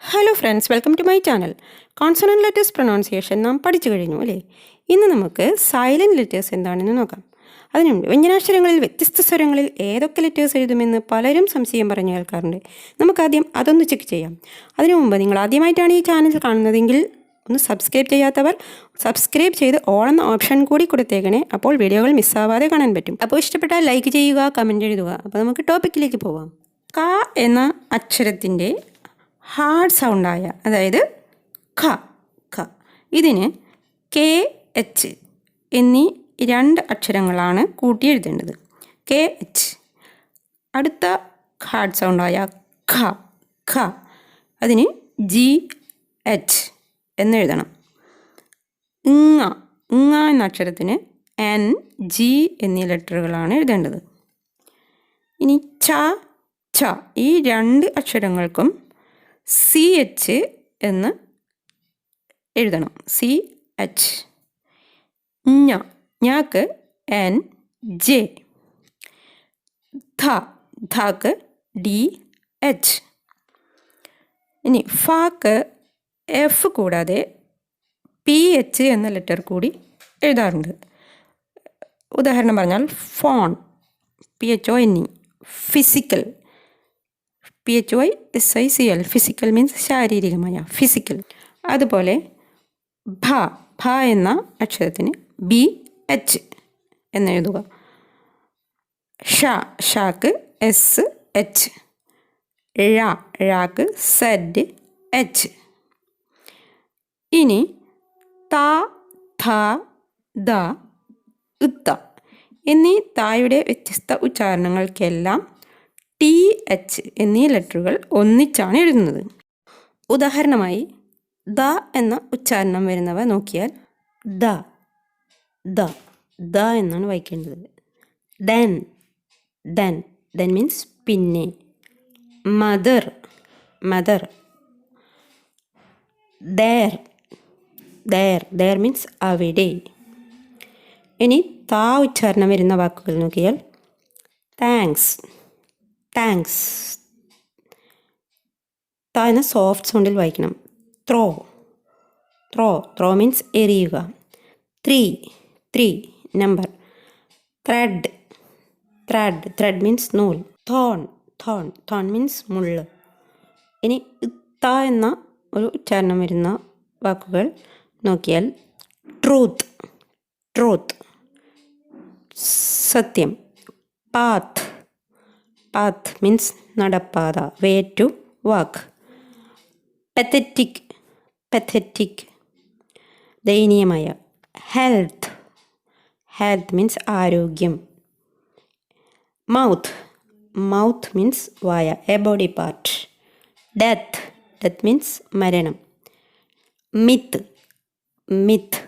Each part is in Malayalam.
Hello friends, welcome to my channel. Consonant letters pronunciation നാം പഠിച്ചു കഴിഞ്ഞു അല്ലേ? ഇന്ന് നമുക്ക് സൈലൻറ്റ് ലെറ്റേഴ്സ് എന്താണെന്ന് നോക്കാം. അതിനുമുണ്ട്, വ്യഞ്ജനാക്ഷരങ്ങളിൽ വ്യത്യസ്ത സ്വരങ്ങളിൽ ഏതൊക്കെ ലെറ്റേഴ്സ് എഴുതുമെന്ന് പലരും സംശയം പറഞ്ഞു കേൾക്കാറുണ്ട്. നമുക്കാദ്യം അതൊന്ന് ചെക്ക് ചെയ്യാം. അതിനു മുമ്പ് നിങ്ങൾ ആദ്യമായിട്ടാണ് ഈ ചാനൽ കാണുന്നതെങ്കിൽ ഒന്ന് സബ്സ്ക്രൈബ് ചെയ്യാത്തവർ സബ്സ്ക്രൈബ് ചെയ്ത് ഓൾ എന്ന ഓപ്ഷൻ കൂടി കൊടുത്തേക്കണേ. അപ്പോൾ വീഡിയോകൾ മിസ്സാവാതെ കാണാൻ പറ്റും. അപ്പോൾ ഇഷ്ടപ്പെട്ടാൽ ലൈക്ക് ചെയ്യുക, കമൻറ്റ് എഴുതുക. അപ്പോൾ നമുക്ക് ടോപ്പിക്കിലേക്ക് പോവാം. ക എന്ന അക്ഷരത്തിൻ്റെ ഹാർഡ് സൗണ്ടായ, അതായത് ഖ ഖ, ഇതിന് കെ എച്ച് എന്നീ രണ്ട് അക്ഷരങ്ങളാണ് കൂട്ടി എഴുതേണ്ടത്. K H. അടുത്ത ഹാർഡ് സൗണ്ടായ ഖ ഖ, അതിന് ജി എച്ച് എന്നെഴുതണം. ഇങ്ങ ഇങ്ങ എന്ന അക്ഷരത്തിന് എൻ ജി എന്നീ ലെറ്ററുകളാണ് എഴുതേണ്ടത്. ഇനി ച ഛ, ഈ രണ്ട് അക്ഷരങ്ങൾക്കും സി എച്ച് എന്ന് എഴുതണം. C H. ഞ ഞാക്ക് എൻ ജെ. ധ ധക്ക് ഡി എച്ച്. ഇനി ഫാക്ക് എഫ് കൂടാതെ പി എച്ച് എന്ന ലെറ്റർ കൂടി എഴുതാറുണ്ട്. ഉദാഹരണം പറഞ്ഞാൽ phone, P H O N E. Physical, P H O S I C L. Physical means ശാരീരികമായ, ഫിസിക്കൽ. അതുപോലെ ഭ ഭ എന്ന അക്ഷരത്തിന് ബി എച്ച് എന്നെഴുതുക. ഷ ഷാക്ക് എസ് എച്ച്. ഴ ഴാക്ക് സെഡ് എച്ച്. ഇനി ത ഥ ദ ഇത്ത എന്നീ തായുടെ വ്യത്യസ്ത ഉച്ചാരണങ്ങൾക്കെല്ലാം ടി എച്ച് എന്നീ ലെറ്ററുകൾ ഒന്നിച്ചാണ് എഴുതുന്നത്. ഉദാഹരണമായി ദ എന്ന ഉച്ചാരണം വരുന്നവ നോക്കിയാൽ ദ ദ ദ എന്നാണ് വായിക്കേണ്ടത്. ഡെൻ ഡെൻ ഡെൻ മീൻസ് പിന്നെ. Mother mother. There there there means അവിടെ. ഇനി താ ഉച്ചാരണം വരുന്ന വാക്കുകൾ നോക്കിയാൽ താങ്ക്സ് താങ്ക്സ്. താ എന്ന സോഫ്റ്റ് സൗണ്ടിൽ വായിക്കണം. ത്രോ ത്രോ ത്രോ മീൻസ് എറിയുക. Three three number. Thread thread thread means നൂൽ. തോൺ തോൺ തോൺ മീൻസ് മുള്ള്. ഇനി ഇത്ത എന്ന ഒരു ഉച്ചാരണം വരുന്ന വാക്കുകൾ നോക്കിയാൽ ട്രൂത്ത് ട്രൂത്ത് സത്യം. പാത്ത് പാത്ത് മീൻസ് നടപ്പാത, way to walk. Pathetic pathetic ദയനീയമായ. ഹെൽത്ത് ഹെൽത്ത് മീൻസ് ആരോഗ്യം. മൗത്ത് മൗത്ത് മീൻസ് വായ, a body part. Death death means മരണം. മിത്ത് മിത്ത്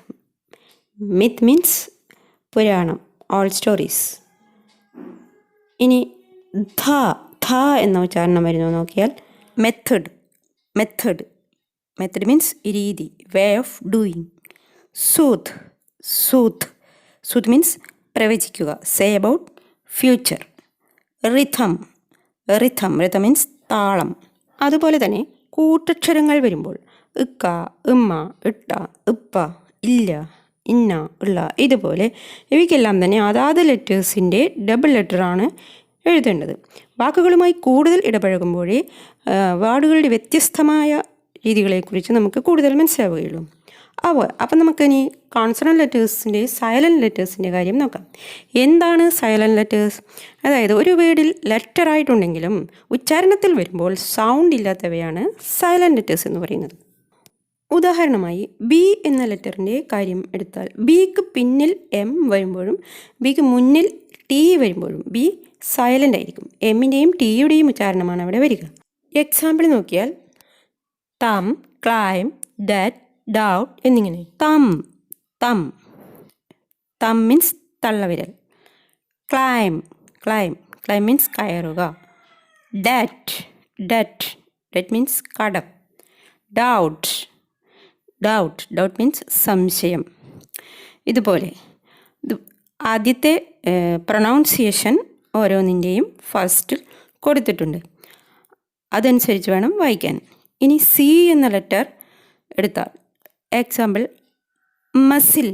മിത്ത് മീൻസ് പുരാണം, ഓൾ സ്റ്റോറീസ്. ഇനി ധ ധ എന്ന ഉച്ചാരണം വരുന്നത് നോക്കിയാൽ മെത്തഡ് മെത്തഡ് മെത്തഡ് മീൻസ് രീതി, way of doing. Sooth sooth sooth means പ്രവചിക്കുക, say about future. Rhythm rhythm rhythm means താളം. അതുപോലെ തന്നെ കൂട്ടക്ഷരങ്ങൾ വരുമ്പോൾ ഇക്ക ഇമ്മ ഇട്ട ഇപ്പ ഇല്ല ഇന്ന ഉള്ള, ഇതുപോലെ ഇവയ്ക്കെല്ലാം തന്നെ അതാത് ലെറ്റേഴ്സിൻ്റെ ഡബിൾ ലെറ്ററാണ് എഴുതേണ്ടത്. വാക്കുകളുമായി കൂടുതൽ ഇടപഴകുമ്പോഴേ വാർഡുകളുടെ വ്യത്യസ്തമായ രീതികളെക്കുറിച്ച് നമുക്ക് കൂടുതൽ മനസ്സിലാവുകയുള്ളൂ. അപ്പം നമുക്കിനി കോൺസണന്റ് ലെറ്റേഴ്സിൻ്റെ സൈലൻറ്റ് ലെറ്റേഴ്സിൻ്റെ കാര്യം നോക്കാം. എന്താണ് സൈലൻറ്റ് ലെറ്റേഴ്സ്? അതായത് ഒരു വേർഡിൽ ലെറ്ററായിട്ടുണ്ടെങ്കിലും ഉച്ചാരണത്തിൽ വരുമ്പോൾ സൗണ്ട് ഇല്ലാത്തവയാണ് സൈലൻറ്റ് ലെറ്റേഴ്സ് എന്ന് പറയുന്നത്. ഉദാഹരണമായി ബി എന്ന ലെറ്ററിൻ്റെ കാര്യം എടുത്താൽ ബിക്ക് പിന്നിൽ എം വരുമ്പോഴും ബിക്ക് മുന്നിൽ ടി വരുമ്പോഴും ബി സൈലൻ്റ് ആയിരിക്കും. എമ്മിൻ്റെയും ടിയുടെയും ഉച്ചാരണമാണ് അവിടെ വരിക. എക്സാമ്പിൾ നോക്കിയാൽ തം, ക്ലൈം, ഡാറ്റ്, ഡൗട്ട് എന്നിങ്ങനെ. തം തം തം മീൻസ് തള്ളവിരൽ. ക്ലൈം ക്ലൈം ക്ലൈം മീൻസ് കയറുക. ഡാറ്റ് ഡാറ്റ് ഡാറ്റ് മീൻസ് കടം. ഡൗട്ട് ഡൗട്ട് ഡൗട്ട് മീൻസ് സംശയം. ഇതുപോലെ ആദ്യത്തെ പ്രൊനൗൺസിയേഷൻ ഓരോന്നിൻ്റെയും ഫസ്റ്റ് കൊടുത്തിട്ടുണ്ട്, അതനുസരിച്ച് വേണം വായിക്കാൻ. ഇനി സി എന്ന ലെറ്റർ എടുത്താൽ example muscle,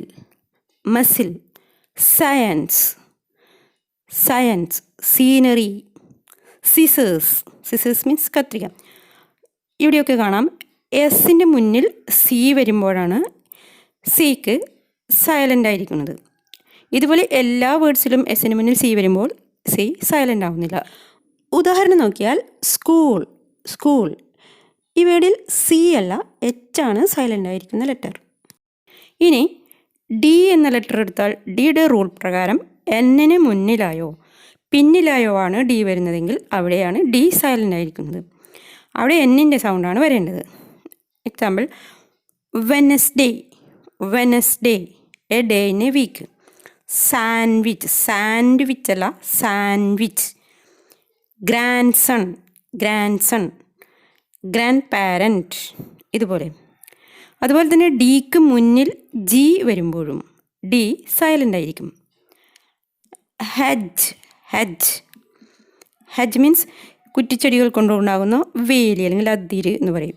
muscle, science, science, scenery, scissors, scissors means കത്രിക. ഇവിടെയൊക്കെ കാണാം എസിൻ്റെ മുന്നിൽ സി വരുമ്പോഴാണ് സിക്ക് സൈലൻ്റ് ആയിരിക്കുന്നത്. ഇതുപോലെ എല്ലാ വേർഡ്സിലും എസിന് മുന്നിൽ സി വരുമ്പോൾ സി സൈലൻ്റ് ആവുന്നില്ല. ഉദാഹരണം നോക്കിയാൽ സ്കൂൾ, സ്കൂൾ. ഈ വേർഡിൽ സി അല്ല എച്ച് ആണ് സൈലൻ്റ് ആയിരിക്കുന്ന ലെറ്റർ. ഇനി ഡി എന്ന ലെറ്റർ എടുത്താൽ ഡിയുടെ റൂൾ പ്രകാരം എന്നിന് മുന്നിലായോ പിന്നിലായോ ആണ് ഡി വരുന്നതെങ്കിൽ അവിടെയാണ് ഡി സൈലൻ്റ് ആയിരിക്കുന്നത്. അവിടെ എന്നിൻ്റെ സൗണ്ടാണ് വരേണ്ടത്. Example Wednesday, Wednesday, a day in a week. Sandwich, sandwich അല്ല sandwich. Grand son, grand son, grand parent. ഇതുപോലെ അതുപോലെ തന്നെ ഡിക്ക് മുന്നിൽ ജി വരുമ്പോഴും ഡി സൈലൻ്റ് ആയിരിക്കും. ഹെഡ്ജ്, ഹെഡ്ജ്, ഹെഡ്ജ് മീൻസ് കുറ്റിച്ചെടികൾ കൊണ്ടുണ്ടാകുന്ന വേലി അല്ലെങ്കിൽ അതിര് എന്ന് പറയും.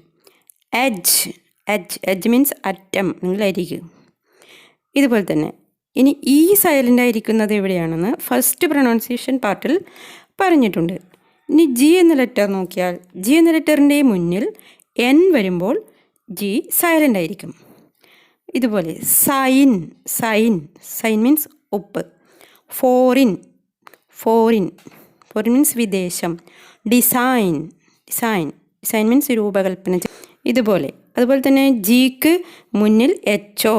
എഡ്ജ്, എഡ്ജ്, എഡ്ജ് മീൻസ് അറ്റം അല്ലെങ്കിൽ അരിക്. ഇതുപോലെ തന്നെ ഇനി ഈ സൈലൻ്റ് ആയിരിക്കുന്നത് എവിടെയാണെന്ന് ഫസ്റ്റ് പ്രൊനൗൺസിയേഷൻ പാർട്ടിൽ പറഞ്ഞിട്ടുണ്ട്. ഇനി ജി എന്ന ലെറ്റർ നോക്കിയാൽ ജി എന്ന ലെറ്ററിൻ്റെ മുന്നിൽ എൻ വരുമ്പോൾ ജി സൈലൻ്റ് ആയിരിക്കും. ഇതുപോലെ സൈൻ, സൈൻ, സൈൻ മീൻസ് ഉപ്പ്. ഫോറിൻ, ഫോറിൻ, ഫോറിൻ മീൻസ് വിദേശം. ഡിസൈൻ, ഡിസൈൻ, ഡിസൈൻ മീൻസ് രൂപകൽപ്പന. ഇതുപോലെ അതുപോലെ തന്നെ ജിക്ക് മുന്നിൽ എച്ചോ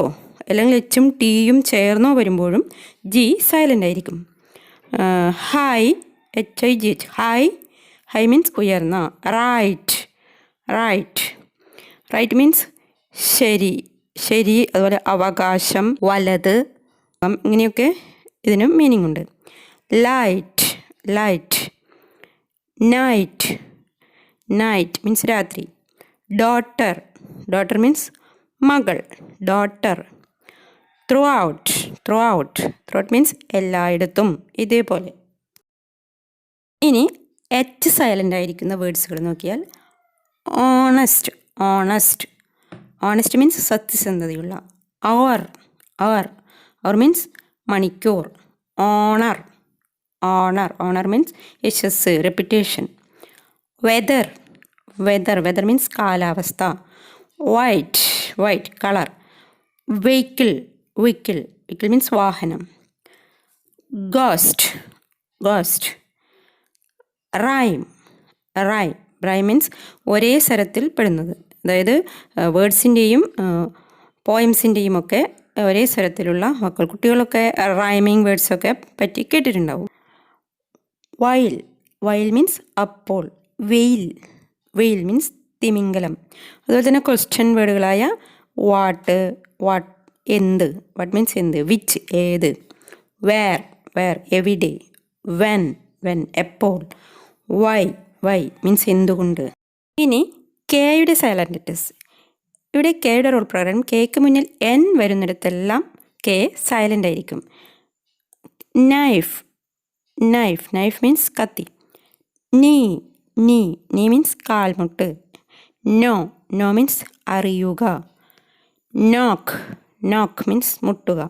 അല്ലെങ്കിൽ എച്ചും ടിയും ചേർന്നോ വരുമ്പോഴും ജി സൈലൻ്റ് ആയിരിക്കും. High, H I G H, high, high means ഉയർന്ന. റൈറ്റ്, റൈറ്റ്, റൈറ്റ് മീൻസ് ശരി, ശരി. അതുപോലെ അവകാശം, വലത്, ഇങ്ങനെയൊക്കെ ഇതിനും മീനിങ് ഉണ്ട്. Light, light, night, night means രാത്രി. ഡോട്ടർ, ഡോട്ടർ മീൻസ് മകൾ, daughter. Throughout, throughout, throughout means എല്ലായിടത്തും. ഇതേപോലെ ഇനി എച്ച് സൈലൻ്റ് ആയിരിക്കുന്ന വേർഡ്സുകൾ നോക്കിയാൽ ഓണസ്റ്റ്, ഓണസ്റ്റ്, ഓണസ്റ്റ് മീൻസ് സത്യസന്ധതയുള്ള. അവർ, അവർ, അവർ മീൻസ് മണിക്കൂർ. ഓണർ, ഓണർ, ഓണർ മീൻസ് യശസ്, reputation. Weather, weather, weather means കാലാവസ്ഥ. White, white colour. Vehicle, vehicle, vehicle means വാഹനം. Ghost, ghost. Rhyme, rhyme, rhyme means ഒരേ സ്വരത്തിൽ പെടുന്നത്. അതായത് വേർഡ്സിൻ്റെയും പോയംസിൻ്റെയും ഒക്കെ ഒരേ സ്വരത്തിലുള്ള വാക്കുകൾ. കുട്ടികളൊക്കെ റൈമിങ് വേർഡ്സൊക്കെ പറ്റി കേട്ടിട്ടുണ്ടാവും. വൈൽ, വൈൽ മീൻസ് അപ്പോൾ. വെയിൽ, വെയിൽ മീൻസ് തിമിംഗലം. അതുപോലെ തന്നെ ക്വസ്റ്റ്യൻ വേർഡുകളായ വാട്ട്, വാട്ട് എന്ത്, വാട്ട് മീൻസ് എന്ത്. വിച്ച് ഏത്. വേർ, വേർ എവിടെ. വെൻ, വെൻ എപ്പോൾ. വൈ, വൈ മീൻസ് എന്തുകൊണ്ട്. ഇനി കെയുടെ സൈലൻ്റ് ലെറ്റേഴ്സ്. ഇവിടെ കെയുടെ റോൾ പ്രകാരം കെക്ക് മുന്നിൽ എൻ വരുന്നിടത്തെല്ലാം കെ സൈലൻ്റ് ആയിരിക്കും. നൈഫ്, നൈഫ്, നൈഫ് മീൻസ് കത്തി. നീ, നീ, നീ മീൻസ് കാൽമുട്ട്. നോ, നോ മീൻസ് അറിയുക. Knock, knock means knowledge.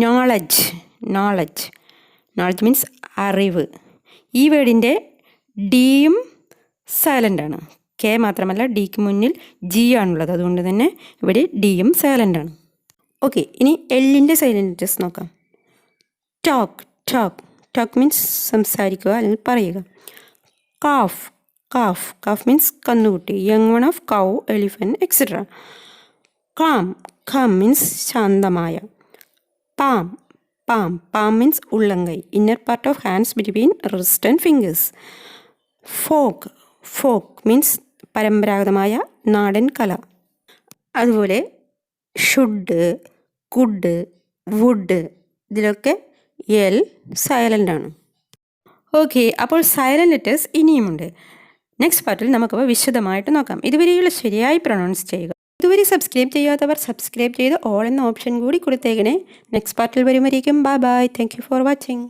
Knowledge, knowledge, means മീൻസ് അറിവ്. ഈ വേർഡിൻ്റെ ഡിയും സൈലൻ്റ് ആണ്. കെ മാത്രമല്ല ഡിക്ക് മുന്നിൽ ജി ആണുള്ളത്. അതുകൊണ്ട് തന്നെ ഇവിടെ ഡിയും സൈലൻ്റ് ആണ്. ഓക്കെ, ഇനി എല്ലിൻ്റെ സൈലൻ്റ് ലെറ്റേഴ്സ് നോക്കാം. ടോക്ക്, ടോക്ക്, ടോക്ക് മീൻസ് സംസാരിക്കുക അല്ലെങ്കിൽ പറയുക. കാഫ്, കാഫ്, കാഫ് മീൻസ് കന്നുകുട്ടി. Young one of cow, elephant etcetera. Calm, calm means ശാന്തമായ. പാം, പാം, പാം മീൻസ് ഉള്ളങ്കൈ. Inner part of hands between wrist and fingers. Folk, folk means പരമ്പരാഗതമായ നാടൻ കല. അതുപോലെ ഷുഡ്, കുഡ്, വുഡ് ഇതിലൊക്കെ എൽ സൈലൻ്റ് ആണ്. ഓക്കെ, അപ്പോൾ സൈലൻ്റ് ലെറ്റേഴ്സ് ഇനിയുമുണ്ട്. നെക്സ്റ്റ് പാർട്ടിൽ നമുക്കപ്പോൾ വിശദമായിട്ട് നോക്കാം. ഇതുവരെയുള്ള ശരിയായി പ്രൊനൗൺസ് ചെയ്യുക. ഇതുവരെ സബ്സ്ക്രൈബ് ചെയ്യാത്തവർ സബ്സ്ക്രൈബ് ചെയ്ത് ഓൾ എന്ന ഓപ്ഷൻ കൂടി കൊടുത്തേക്കണേ. നെക്സ്റ്റ് പാർട്ടിൽ വരുമ്പോഴേക്കും bye bye. Thank you for watching.